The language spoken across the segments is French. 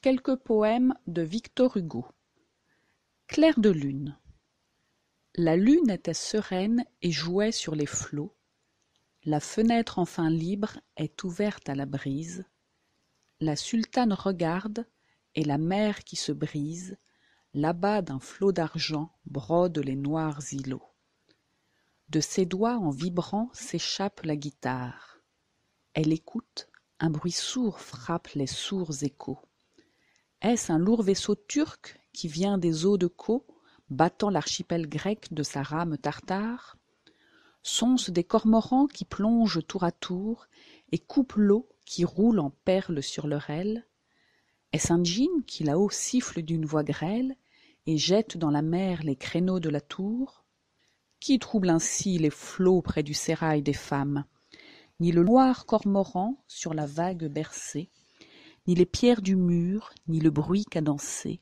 Quelques poèmes de Victor Hugo. Clair de lune. La lune était sereine et jouait sur les flots. La fenêtre enfin libre est ouverte à la brise. La sultane regarde, et la mer qui se brise, là-bas d'un flot d'argent, brode les noirs îlots. De ses doigts en vibrant s'échappe la guitare. Elle écoute, un bruit sourd frappe les sourds échos. Est-ce un lourd vaisseau turc qui vient des eaux de Caux, battant l'archipel grec de sa rame tartare? Sont-ce des cormorans qui plongent tour à tour et coupent l'eau qui roule en perles sur leur aile? Est-ce un djinn qui là-haut siffle d'une voix grêle et jette dans la mer les créneaux de la tour? Qui trouble ainsi les flots près du sérail des femmes? Ni le noir cormoran sur la vague bercé, ni les pierres du mur, ni le bruit cadencé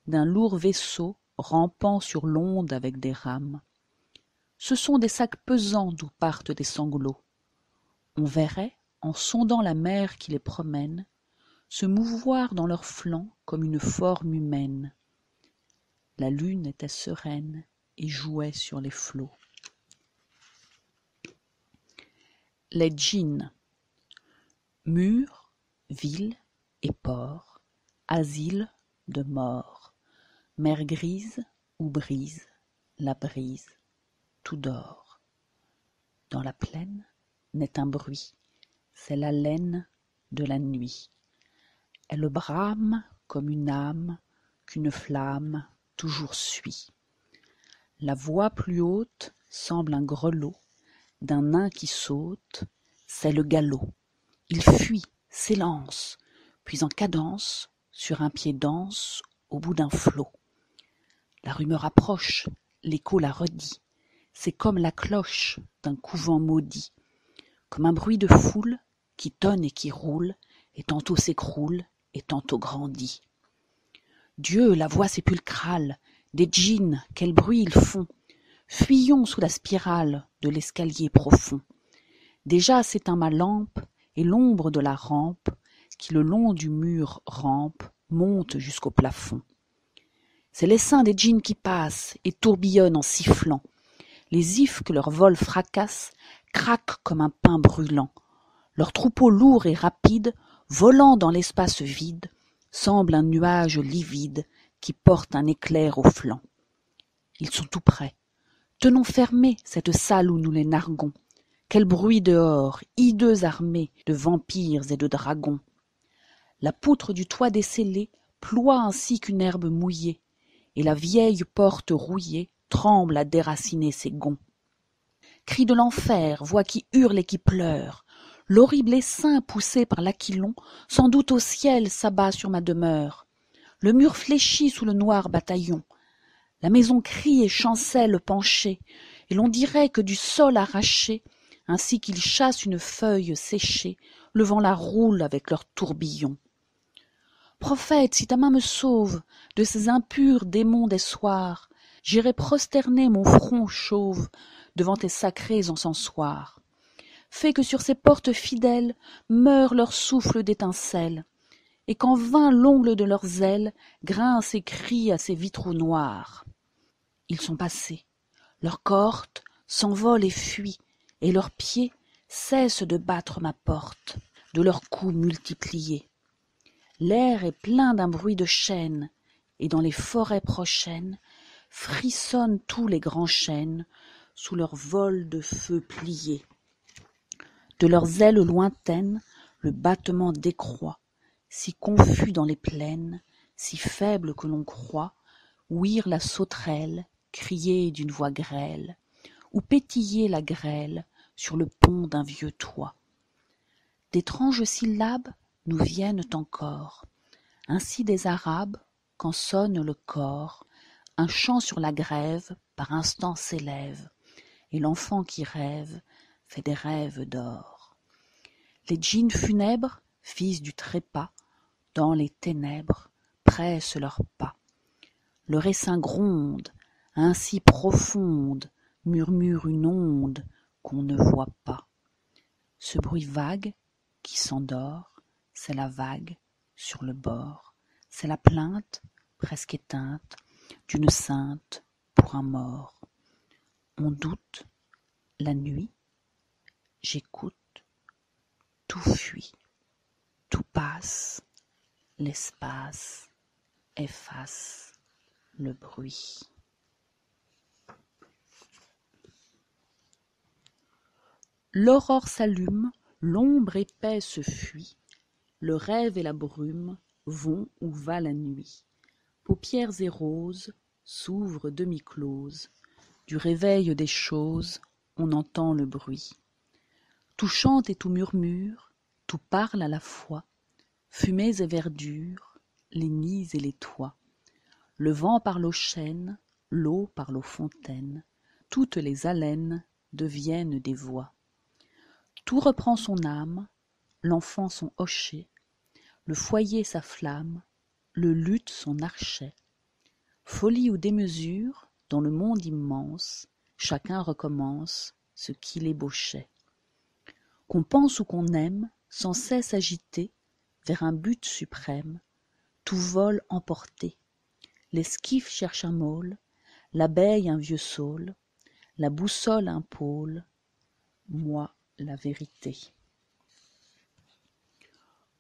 d'un lourd vaisseau rampant sur l'onde avec des rames. Ce sont des sacs pesants d'où partent des sanglots. On verrait, en sondant la mer qui les promène, se mouvoir dans leurs flancs comme une forme humaine. La lune était sereine et jouait sur les flots. Les djinns. Murs, villes et ports, asile de mort, mer grise où brise la brise, tout dort. Dans la plaine naît un bruit, c'est l'haleine de la nuit. Elle brame comme une âme qu'une flamme toujours suit. La voix plus haute semble un grelot d'un nain qui saute, c'est le galop. Il fuit, s'élance, puis en cadence, sur un pied danse, au bout d'un flot. La rumeur approche, l'écho la redit. C'est comme la cloche d'un couvent maudit, comme un bruit de foule qui tonne et qui roule, et tantôt s'écroule, et tantôt grandit. Dieu, la voix sépulcrale des djinns, quel bruit ils font! Fuyons sous la spirale de l'escalier profond. Déjà s'éteint ma lampe, et l'ombre de la rampe, qui le long du mur rampe, monte jusqu'au plafond. C'est l'essaim des djinns qui passent et tourbillonnent en sifflant. Les ifs que leur vol fracasse craquent comme un pain brûlant. Leur troupeau lourd et rapide, volant dans l'espace vide, semble un nuage livide qui porte un éclair au flanc. Ils sont tout près. Tenons fermée cette salle où nous les narguons. Quel bruit dehors, hideux armés de vampires et de dragons. La poutre du toit descellé ploie ainsi qu'une herbe mouillée, et la vieille porte rouillée tremble à déraciner ses gonds. Cris de l'enfer, voix qui hurle et qui pleure, l'horrible essaim poussé par l'aquilon, sans doute au ciel s'abat sur ma demeure. Le mur fléchit sous le noir bataillon. La maison crie et chancelle penchée, et l'on dirait que du sol arraché, ainsi qu'ils chassent une feuille séchée, le vent la roule avec leur tourbillon. Prophète, si ta main me sauve de ces impurs démons des soirs, j'irai prosterner mon front chauve devant tes sacrés encensoirs. Fais que sur ces portes fidèles meure leur souffle d'étincelles, et qu'en vain l'ongle de leurs ailes grince et crie à ces vitraux noirs. Ils sont passés, leur cohorte s'envole et fuit, et leurs pieds cessent de battre ma porte, de leurs coups multipliés. L'air est plein d'un bruit de chaînes, et dans les forêts prochaines frissonnent tous les grands chênes sous leur vol de feu plié. De leurs ailes lointaines le battement décroît, si confus dans les plaines, si faible que l'on croit ouïr la sauterelle crier d'une voix grêle, ou pétiller la grêle sur le pont d'un vieux toit. D'étranges syllabes nous viennent encore, ainsi des Arabes, quand sonne le cor, un chant sur la grève par instants s'élève, et l'enfant qui rêve fait des rêves d'or. Les djinns funèbres, fils du trépas, dans les ténèbres, pressent leurs pas. Leur essaim gronde, ainsi profonde, murmure une onde qu'on ne voit pas. Ce bruit vague qui s'endort, c'est la vague sur le bord, C'est la plainte, presque éteinte, d'une sainte pour un mort. On doute, la nuit, j'écoute, tout fuit, tout passe, l'espace efface le bruit. L'aurore s'allume, l'ombre épaisse fuit, le rêve et la brume vont où va la nuit. Paupières et roses s'ouvrent demi-closes, du réveil des choses on entend le bruit. Tout chante et tout murmure, tout parle à la fois, fumées et verdures, les nids et les toits. Le vent parle aux chênes, l'eau parle aux fontaines, toutes les haleines deviennent des voix. Tout reprend son âme, l'enfant son hochet, le foyer sa flamme, le luth son archet. Folie ou démesure, dans le monde immense, chacun recommence ce qu'il ébauchait. Qu'on pense ou qu'on aime, sans cesse agité, vers un but suprême, tout vole emporté. L'esquif cherche un môle, l'abeille un vieux saule, la boussole un pôle, moi la vérité.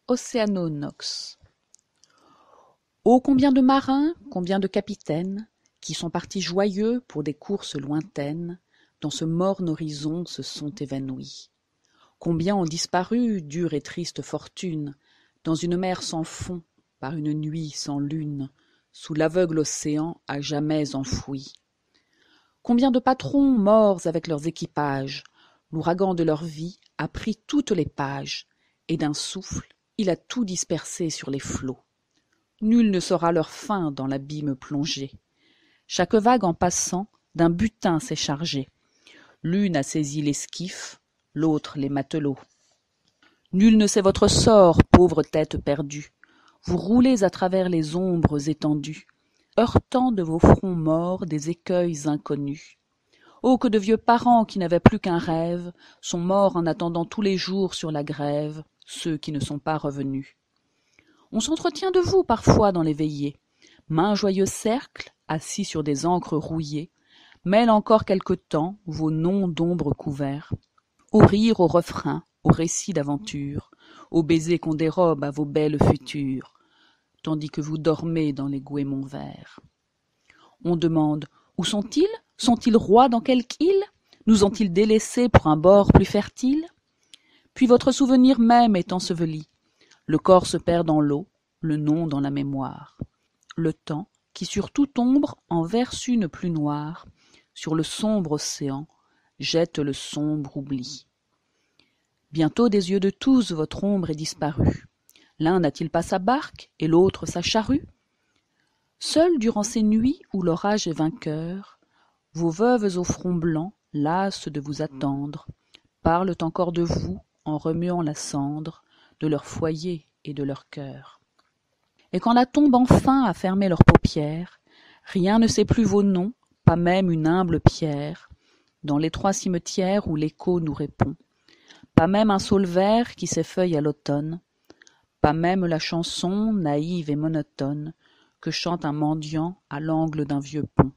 Océanonox. Oh, combien de marins, combien de capitaines, qui sont partis joyeux pour des courses lointaines, dans ce morne horizon se sont évanouis. Combien ont disparu, dure et triste fortune, dans une mer sans fond, par une nuit sans lune, sous l'aveugle océan à jamais enfoui. Combien de patrons morts avec leurs équipages, l'ouragan de leur vie a pris toutes les pages, et d'un souffle, il a tout dispersé sur les flots. Nul ne saura leur fin dans l'abîme plongé. Chaque vague en passant, d'un butin s'est chargée. L'une a saisi l'esquif, l'autre les matelots. Nul ne sait votre sort, pauvre tête perdue. Vous roulez à travers les ombres étendues, heurtant de vos fronts morts des écueils inconnus. Oh, que de vieux parents qui n'avaient plus qu'un rêve sont morts en attendant tous les jours sur la grève ceux qui ne sont pas revenus. On s'entretient de vous parfois dans les veillées. Maint joyeux cercle, assis sur des ancres rouillées, mêle encore quelque temps vos noms d'ombre couverts. Au rire, au refrain, au récit d'aventure, aux baisers qu'on dérobe à vos belles futures, tandis que vous dormez dans les goémons verts. On demande, où sont-ils? Sont-ils rois dans quelque île? Nous ont-ils délaissés pour un bord plus fertile? Puis votre souvenir même est enseveli. Le corps se perd dans l'eau, le nom dans la mémoire. Le temps, qui sur toute ombre en verse une plus noire, sur le sombre océan, jette le sombre oubli. Bientôt des yeux de tous votre ombre est disparue. L'un n'a-t-il pas sa barque et l'autre sa charrue? Seuls durant ces nuits où l'orage est vainqueur, vos veuves au front blanc, lasses de vous attendre, parlent encore de vous en remuant la cendre de leur foyer et de leur cœur. Et quand la tombe enfin a fermé leurs paupières, rien ne sait plus vos noms, pas même une humble pierre, dans l'étroit cimetière où l'écho nous répond, pas même un saule vert qui s'effeuille à l'automne, pas même la chanson naïve et monotone que chante un mendiant à l'angle d'un vieux pont.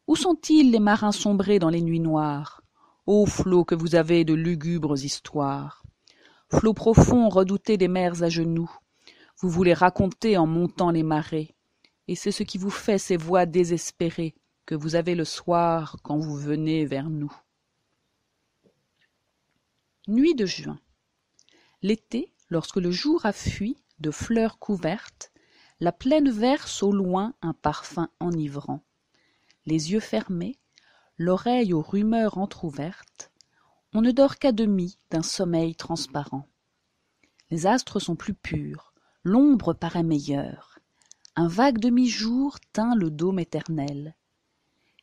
Où sont-ils les marins sombrés dans les nuits noires? Ô flots que vous avez de lugubres histoires! Flots profonds redoutés des mers à genoux, vous vous les racontez en montant les marées, et c'est ce qui vous fait ces voix désespérées que vous avez le soir quand vous venez vers nous. Nuit de juin. L'été, lorsque le jour a fui, de fleurs couvertes, la plaine verse au loin un parfum enivrant. Les yeux fermés, l'oreille aux rumeurs entr'ouvertes, on ne dort qu'à demi d'un sommeil transparent. Les astres sont plus purs, l'ombre paraît meilleure, un vague demi-jour teint le dôme éternel,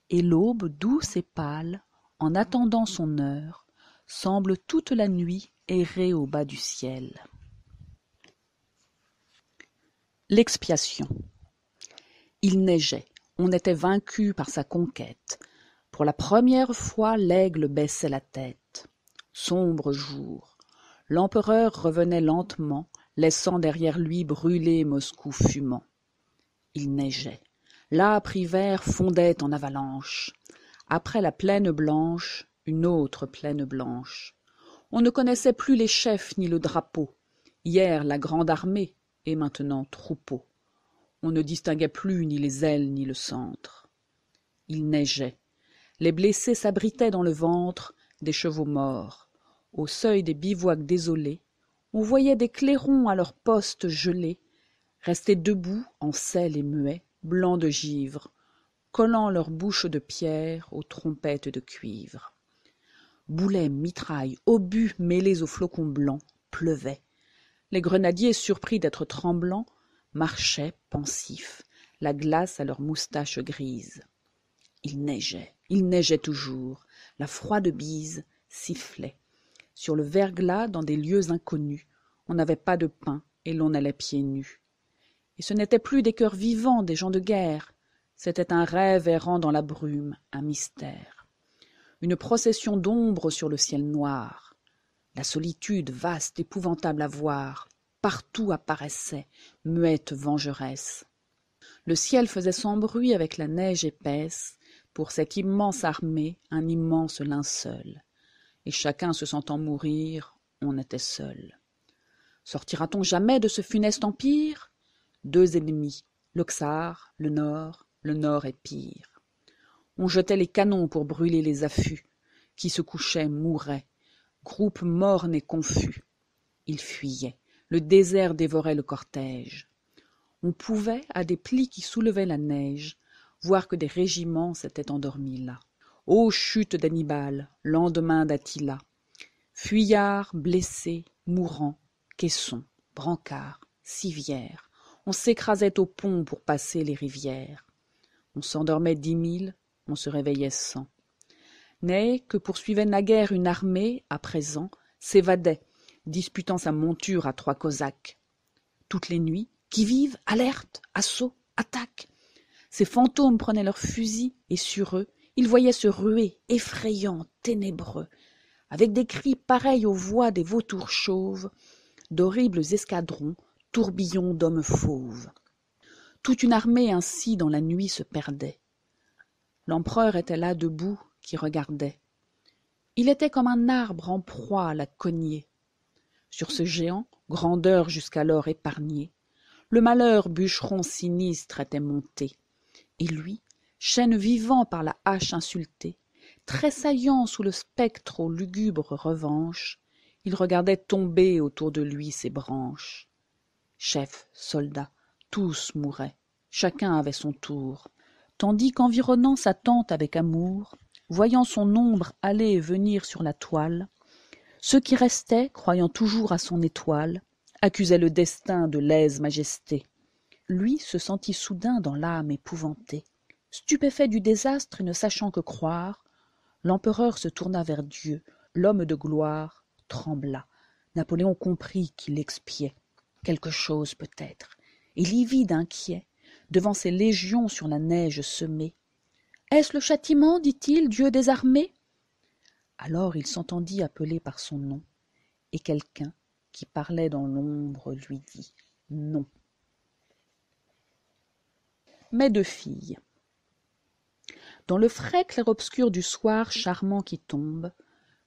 et l'aube douce et pâle, en attendant son heure, semble toute la nuit errer au bas du ciel. L'expiation. Il neigeait, on était vaincu par sa conquête. Pour la première fois, l'aigle baissait la tête. Sombre jour, l'empereur revenait lentement, laissant derrière lui brûler Moscou fumant. Il neigeait. L'âpre hiver fondait en avalanche. Après la plaine blanche, une autre plaine blanche. On ne connaissait plus les chefs ni le drapeau. Hier la grande armée, et maintenant troupeau. On ne distinguait plus ni les ailes ni le centre. Il neigeait. Les blessés s'abritaient dans le ventre des chevaux morts. Au seuil des bivouacs désolés, on voyait des clairons à leurs postes gelés, rester debout en selle et muets, blancs de givre, collant leurs bouches de pierre aux trompettes de cuivre. Boulets, mitrailles, obus mêlés aux flocons blancs pleuvaient. Les grenadiers, surpris d'être tremblants, marchaient pensifs, la glace à leurs moustaches grises. Il neigeait toujours, la froide bise sifflait. Sur le verglas, dans des lieux inconnus, on n'avait pas de pain et l'on allait pieds nus. Et ce n'étaient plus des cœurs vivants, des gens de guerre, c'était un rêve errant dans la brume, un mystère. Une procession d'ombres sur le ciel noir. La solitude, vaste, épouvantable à voir, partout apparaissait, muette vengeresse. Le ciel faisait son bruit avec la neige épaisse, pour cette immense armée, un immense linceul. Et chacun se sentant mourir, on était seul. Sortira-t-on jamais de ce funeste empire? Deux ennemis, le Czar, le Nord est pire. On jetait les canons pour brûler les affûts, qui se couchaient, mouraient, groupe morne et confus. Ils fuyaient, le désert dévorait le cortège. On pouvait, à des plis qui soulevaient la neige, voir que des régiments s'étaient endormis là. Ô chute d'Hannibal, lendemain d'Attila! Fuyards, blessés, mourants, caissons, brancards, civières, on s'écrasait au pont pour passer les rivières. On s'endormait 10 000, on se réveillait 100. Mais que poursuivait naguère une armée, à présent, s'évadait, disputant sa monture à 3 Cosaques. Toutes les nuits, qui vive, alerte, assaut, attaque. Ces fantômes prenaient leurs fusils, et sur eux, ils voyaient se ruer, effrayants, ténébreux, avec des cris pareils aux voix des vautours chauves, d'horribles escadrons, tourbillons d'hommes fauves. Toute une armée ainsi dans la nuit se perdait. L'empereur était là debout, qui regardait. Il était comme un arbre en proie à la cognée. Sur ce géant, grandeur jusqu'alors épargnée, le malheur bûcheron sinistre était monté. Et lui, chêne vivant par la hache insulté, tressaillant sous le spectre aux lugubres revanches, il regardait tomber autour de lui ses branches. Chefs, soldats, tous mouraient, chacun avait son tour, tandis qu'environnant sa tente avec amour, voyant son ombre aller et venir sur la toile, ceux qui restaient, croyant toujours à son étoile, accusaient le destin de lèse-majesté. Lui se sentit soudain dans l'âme épouvantée. Stupéfait du désastre et ne sachant que croire, l'empereur se tourna vers Dieu, l'homme de gloire trembla. Napoléon comprit qu'il expiait quelque chose peut-être, et livide, inquiet, devant ces légions sur la neige semées. « Est-ce le châtiment, dit-il, Dieu des armées ?» Alors il s'entendit appeler par son nom, et quelqu'un qui parlait dans l'ombre lui dit « Non ». Mes 2 filles. Dans le frais clair-obscur du soir charmant qui tombe,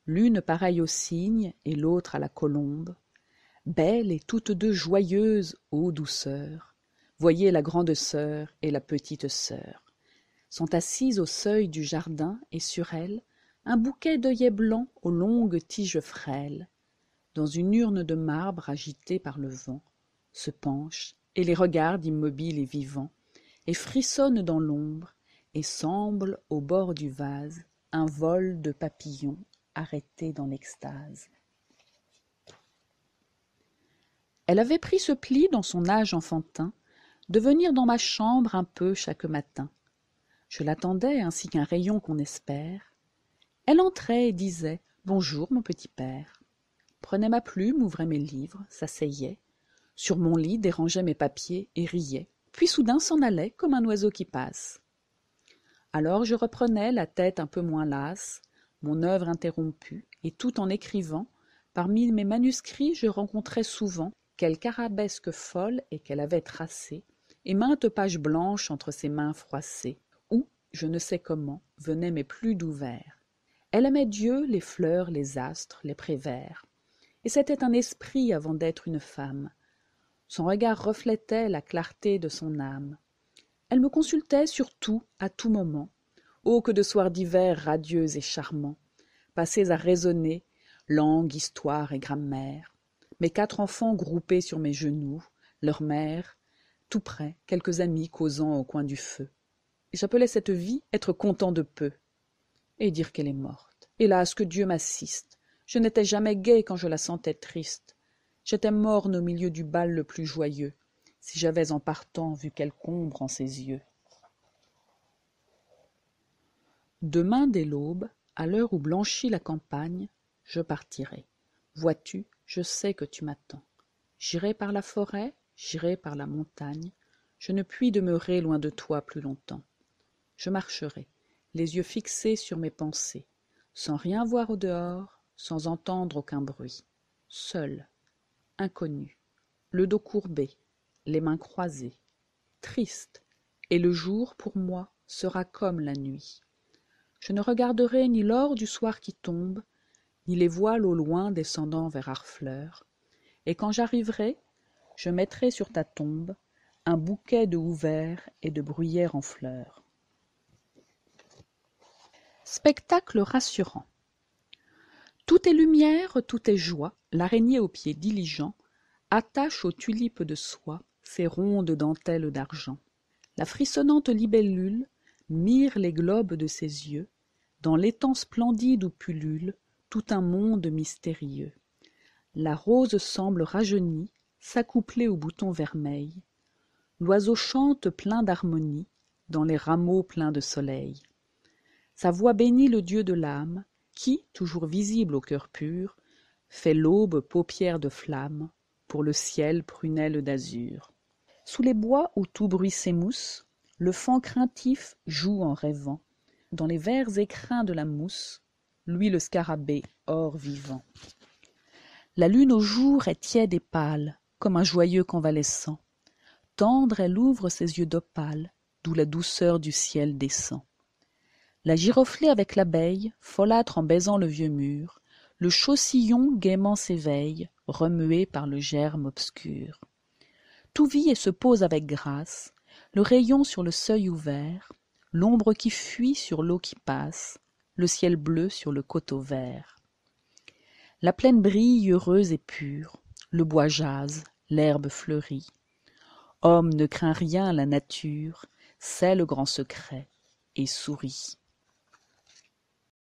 l'une pareille au cygne et l'autre à la colombe, belles et toutes deux joyeuses, ô douceur, voyez la grande sœur et la petite sœur, sont assises au seuil du jardin et sur elles, un bouquet d'œillets blancs aux longues tiges frêles, dans une urne de marbre agitée par le vent, se penchent et les regardent immobiles et vivants, et frissonnent dans l'ombre, et semblent, au bord du vase, un vol de papillons arrêtés dans l'extase. Elle avait pris ce pli dans son âge enfantin, de venir dans ma chambre un peu chaque matin. Je l'attendais ainsi qu'un rayon qu'on espère. Elle entrait et disait « Bonjour, mon petit père ». Prenait ma plume, ouvrait mes livres, s'asseyait. Sur mon lit dérangeait mes papiers et riait. Puis soudain s'en allait comme un oiseau qui passe. Alors je reprenais, la tête un peu moins lasse, mon œuvre interrompue, et tout en écrivant, parmi mes manuscrits je rencontrais souvent quelle carabesque folle et qu'elle avait tracée, et maintes pages blanches entre ses mains froissées, où, je ne sais comment, venaient mes plus doux vers. Elle aimait Dieu, les fleurs, les astres, les prévers, et c'était un esprit avant d'être une femme. Son regard reflétait la clarté de son âme. Elle me consultait sur tout, à tout moment. Oh, que de soirs d'hiver radieux et charmants, passés à raisonner, langue, histoire et grammaire. Mes 4 enfants groupés sur mes genoux, leur mère, tout près, quelques amis causant au coin du feu. Et j'appelais cette vie être content de peu. Et dire qu'elle est morte. Hélas, que Dieu m'assiste. Je n'étais jamais gaie quand je la sentais triste. J'étais morne au milieu du bal le plus joyeux, si j'avais en partant vu quelque ombre en ses yeux. Demain dès l'aube, à l'heure où blanchit la campagne, je partirai. Vois-tu, je sais que tu m'attends. J'irai par la forêt, j'irai par la montagne, je ne puis demeurer loin de toi plus longtemps. Je marcherai, les yeux fixés sur mes pensées, sans rien voir au dehors, sans entendre aucun bruit, seul, inconnu, le dos courbé, les mains croisées, triste, et le jour, pour moi, sera comme la nuit. Je ne regarderai ni l'or du soir qui tombe, ni les voiles au loin descendant vers Harfleur, et quand j'arriverai, je mettrai sur ta tombe un bouquet de houverts et de bruyères en fleurs. Spectacle rassurant. Tout est lumière, tout est joie, l'araignée aux pieds diligents attache aux tulipes de soie ses rondes dentelles d'argent. La frissonnante libellule mire les globes de ses yeux, dans l'étang splendide où pullule tout un monde mystérieux. La rose semble rajeunie, s'accoupler au bouton vermeil. L'oiseau chante plein d'harmonie, dans les rameaux pleins de soleil. Sa voix bénit le Dieu de l'âme, qui, toujours visible au cœur pur, fait l'aube paupières de flamme, pour le ciel prunelle d'azur. Sous les bois où tout bruit s'émousse, le faon craintif joue en rêvant. Dans les verts écrins de la mousse, luit le scarabée or vivant. La lune au jour est tiède et pâle, comme un joyeux convalescent. Tendre, elle ouvre ses yeux d'opale, d'où la douceur du ciel descend. La giroflée avec l'abeille, folâtre en baisant le vieux mur, le chaussillon gaiement s'éveille, remué par le germe obscur. Tout vit et se pose avec grâce, le rayon sur le seuil ouvert, l'ombre qui fuit sur l'eau qui passe, le ciel bleu sur le coteau vert. La plaine brille heureuse et pure, le bois jase, l'herbe fleurit. Homme ne craint rien, la nature sait le grand secret et sourit.